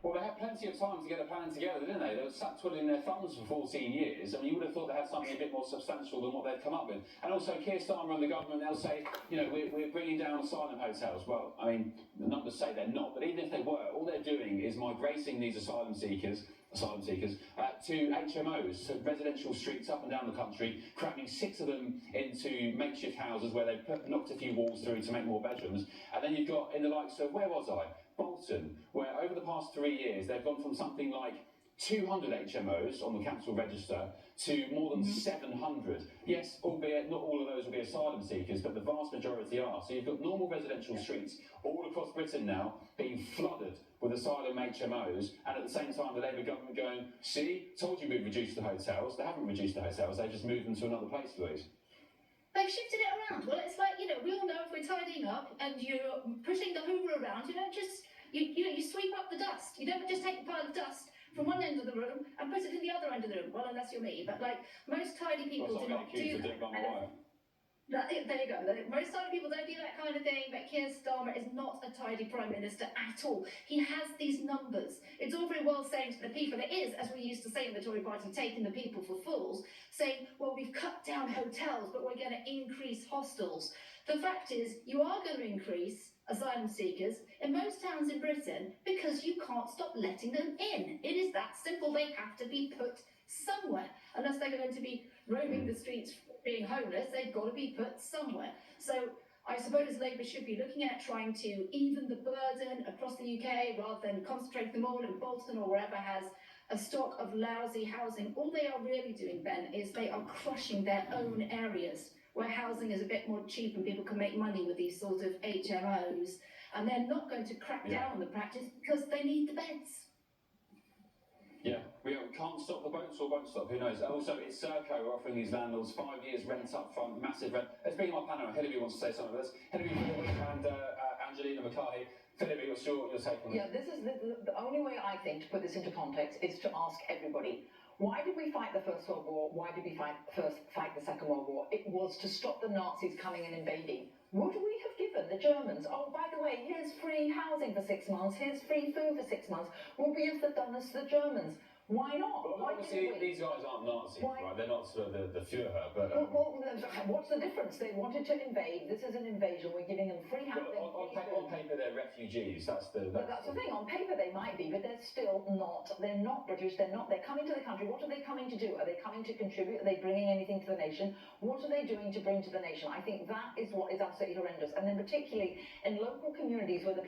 Well, they had plenty of time to get a plan together, didn't they? They were sat twiddling their thumbs for 14 years. I mean, you would have thought they had something a bit more substantial than what they'd come up with. And also, Keir Starmer and the government, they'll say, you know, we're bringing down asylum hotels. Well, I mean, the numbers say they're not, but even if they were, all they're doing is migrating these asylum seekers to HMOs, so residential streets up and down the country, cramming 6 of them into makeshift houses where they've knocked a few walls through to make more bedrooms. And then you've got in the likes of, where was I? Bolton, where over the past 3 years they've gone from something like 200 HMOs on the council register to more than 700. Yes, albeit not all of those will be asylum seekers, but the vast majority are. So you've got normal residential streets all across Britain now being flooded with asylum HMOs, and at the same time the Labour government going, see, told you we'd reduce the hotels. They haven't reduced the hotels, they've just moved them to another place, Louise. They've shifted it around. Well, it's like, you know, we all know if we're tidying up and you're pushing the hoover around, you don't just, you sweep up the dust. You don't just take a pile of dust from one end of the room and put it in the other end of the room. Well, unless you're me, but like most tidy people do not do that. There you go. Most tidy people don't do that kind of thing, but Keir Starmer is not a tidy Prime Minister at all. He has these numbers. It's all very well saying to the people, it is, as we used to say in the Tory party, taking the people for fools, saying, well, we've cut down hotels, but we're going to increase hostels. The fact is, you are going to increase asylum seekers in most towns in Britain because you can't stop letting them in. It is that simple. They have to be put somewhere. Unless they're going to be roaming the streets being homeless, they've got to be put somewhere. So I suppose Labour should be looking at trying to even the burden across the UK rather than concentrate them all in Bolton or wherever has a stock of lousy housing. All they are really doing, Ben, is they are crushing their own areas where housing is a bit more cheap and people can make money with these sort of HMOs. And they're not going to crack down on the practice because they need the beds. Yeah, we can't stop the boats or won't stop, who knows. Also, it's Serco offering these landlords 5 years rent up front, massive rent. Let's bring my panel. Hillary wants to say something about this. Hillary and Angelina McCarthy. Hillary, what's your take on this? Yeah, this is the only way I think to put this into context is to ask everybody, why did we fight the First World War? Why did we fight the Second World War? It was to stop the Nazis coming and invading. Would we have given the Germans, oh, by the way, here's free housing for 6 months, here's free food for 6 months, would we have done this to the Germans? Why not? Well, Why obviously, these guys aren't Nazis, right? They're not sort of the Führer, but... Well, what's the difference? They wanted to invade. This is an invasion. We're giving them free housing. On paper, they're refugees. That's the thing. On paper, they might be, but they're still not. They're not British. They're coming to the country. What are they coming to do? Are they coming to contribute? Are they bringing anything to the nation? What are they doing to bring to the nation? I think that is what is absolutely horrendous. And then particularly in local communities where the